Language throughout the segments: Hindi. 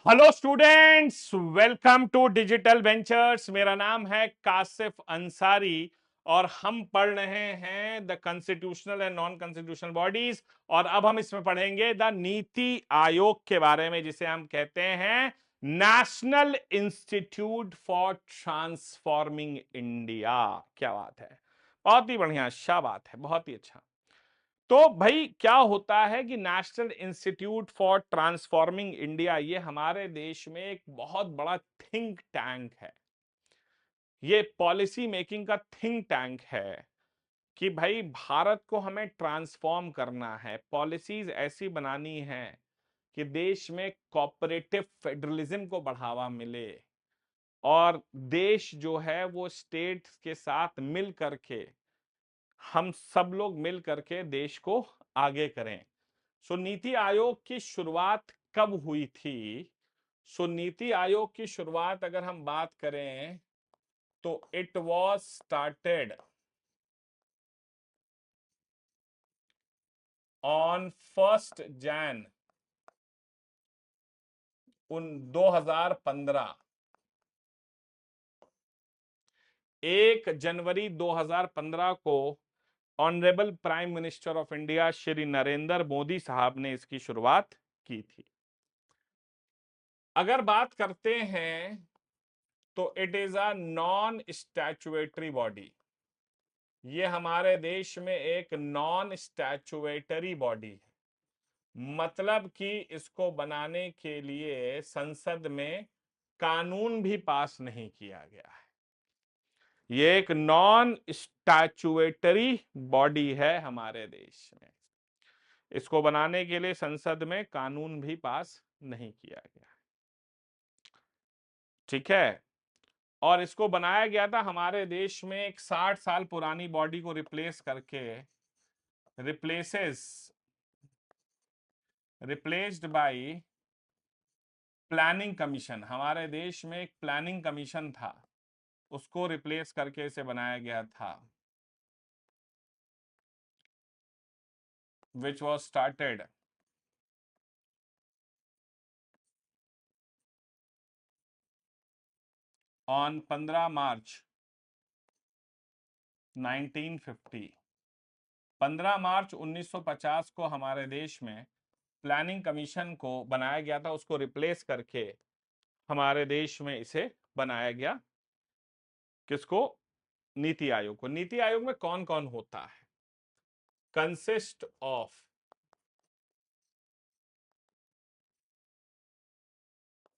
Hello students, welcome to Digital Ventures. मेरा नाम है कासिफ अंसारी और हम पढ़ रहे हैं the constitutional and non constitutional bodies. और अब हम इसमें पढ़ेंगे द नीति आयोग के बारे में, जिसे हम कहते हैं national institute for transforming India. क्या बात है, बहुत ही बढ़िया, अच्छा बात है, बहुत ही अच्छा। तो भाई क्या होता है कि national institute for transforming India ये हमारे देश में एक बहुत बड़ा थिंक टैंक है। ये पॉलिसी मेकिंग का थिंक टैंक है कि भाई भारत को हमें ट्रांसफॉर्म करना है, पॉलिसीज ऐसी बनानी है कि देश में कोऑपरेटिव फेडरलिज्म को बढ़ावा मिले और देश जो है वो स्टेट्स के साथ मिल करके, हम सब लोग मिल करके देश को आगे करें। सो नीति आयोग की शुरुआत कब हुई थी? सो नीति आयोग की शुरुआत अगर हम बात करें तो इट वाज स्टार्टेड ऑन 1 जनवरी 2015। 1 जनवरी 2015 को honourable prime minister of India Shri Narendra Modi साहब ने इसकी शुरुआत की थी। अगर बात करते हैं तो it is a non statutory body. ये हमारे देश में एक नॉन स्टैच्यूएटरी बॉडी है, मतलब कि इसको बनाने के लिए संसद में कानून भी पास नहीं किया गया है। ये एक नॉन स्टैच्यूएटरी बॉडी है हमारे देश में। इसको बनाने के लिए संसद में कानून भी पास नहीं किया गया। ठीक है। और इसको बनाया गया था हमारे देश में एक 60 साल पुरानी बॉडी को रिप्लेस करके, रिप्लेस्ड बाय प्लानिंग कमीशन। हमारे देश में एक प्लानिंग कमीशन था, उसको रिप्लेस करके इसे बनाया गया था, विच वॉज स्टार्टेड ऑन 15 मार्च 1950। 15 मार्च 1950 को हमारे देश में प्लानिंग कमीशन को बनाया गया था, उसको रिप्लेस करके हमारे देश में इसे बनाया गया। किसको? नीति आयोग को। नीति आयोग में कौन कौन होता है? कंसिस्ट ऑफ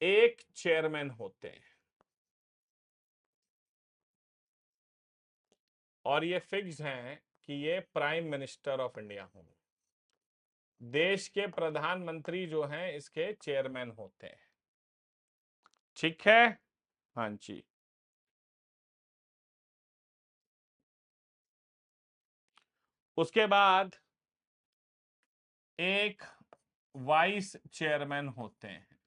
एक चेयरमैन होते हैं और ये फिक्स हैं कि ये प्राइम मिनिस्टर ऑफ इंडिया होंगे। देश के प्रधानमंत्री जो हैं इसके चेयरमैन होते हैं। ठीक है, हाँ जी। उसके बाद एक वाइस चेयरमैन होते हैं।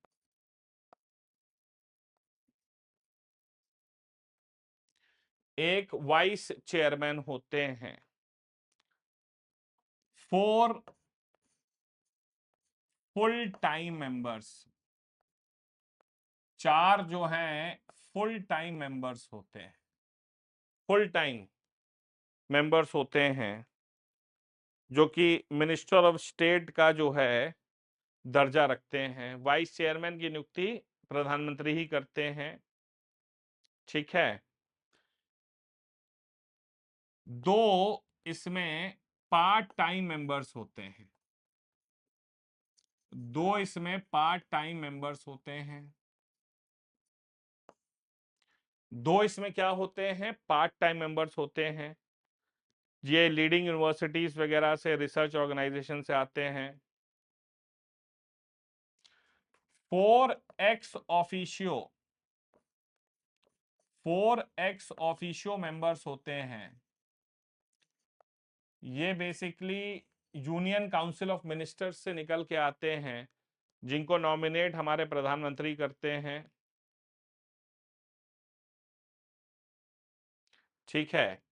एक वाइस चेयरमैन होते हैं। 4 फुल टाइम मेंबर्स, 4 जो हैं फुल टाइम मेंबर्स होते हैं। फुल टाइम मेंबर्स होते हैं जो कि मिनिस्टर ऑफ स्टेट का जो है दर्जा रखते हैं। वाइस चेयरमैन की नियुक्ति प्रधानमंत्री ही करते हैं। ठीक है। 2 इसमें पार्ट टाइम मेंबर्स होते हैं। 2 इसमें पार्ट टाइम मेंबर्स होते हैं। 2 इसमें क्या होते हैं? पार्ट टाइम मेंबर्स होते हैं। ये लीडिंग यूनिवर्सिटीज वगैरह से, रिसर्च ऑर्गेनाइजेशन से आते हैं। 4 ex officio, 4 ex officio members होते हैं। ये basically union council of ministers से निकल के आते हैं, जिनको नॉमिनेट हमारे प्रधानमंत्री करते हैं। ठीक है।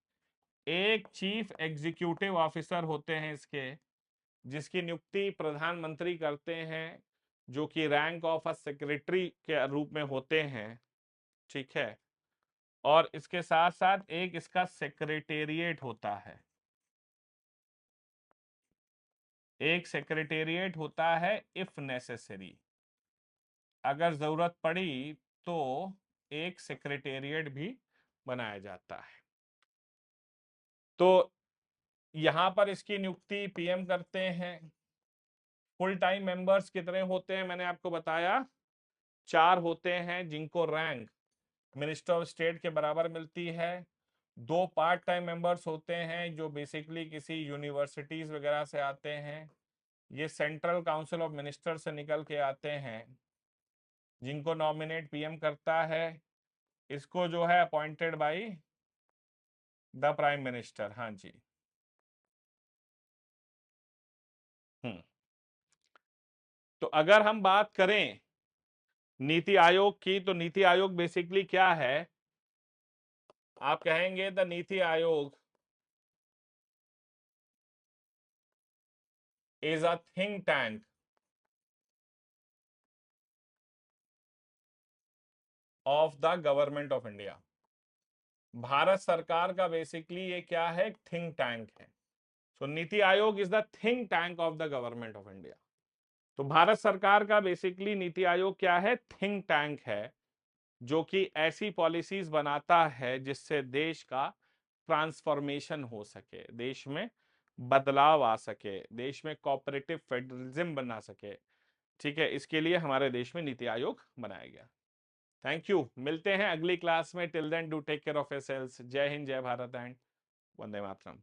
एक चीफ एग्जीक्यूटिव ऑफिसर होते हैं इसके, जिसकी नियुक्ति प्रधानमंत्री करते हैं, जो कि रैंक ऑफ अ सेक्रेटरी के रूप में होते हैं, ठीक है। और इसके साथ साथ एक इसका सेक्रेटेरिएट होता है, एक सेक्रेटेरिएट होता है इफ नेसेसरी, अगर जरूरत पड़ी तो एक सेक्रेटेरिएट भी बनाया जाता है। तो यहां पर इसकी नियुक्ति पीएम करते हैं। फुल टाइम मेंबर्स कितने होते हैं मैंने आपको बताया, 4 होते हैं जिनको रैंक मिनिस्टर ऑफ स्टेट के बराबर मिलती है। 2 पार्ट टाइम मेंबर्स होते हैं जो बेसिकली किसी यूनिवर्सिटीज वगैरह से आते हैं। ये सेंट्रल काउंसिल ऑफ मिनिस्टर से निकल के आते हैं, जिनको नॉमिनेट पीएम करता है। इसको जो है appointed by the prime minister. हाँ जी। हम्म। तो अगर हम बात करें नीति आयोग की, तो नीति आयोग बेसिकली क्या है, आप कहेंगे the NITI Aayog is a think tank of the government of India. Bharat सरकार का बेसिकली ये क्या है, थिंक टैंक है। सो NITI Aayog is the think tank of the government of India. तो भारत सरकार का बेसिकली नीति आयोग क्या है, थिंक टैंक है, जो कि ऐसी पॉलिसीज बनाता है जिससे देश का ट्रांसफॉर्मेशन हो सके, देश में बदलाव आ सके, देश में कोऑपरेटिव फेडरलिज्म बना सके, ठीक है। इसके लिए हमारे देश में नीति आयोग बनाया गया। थैंक यू, मिलते हैं अगली क्लास में। Till then do take care of yourselves. जय हिंद, जय भारत एंड वंदे मातरम।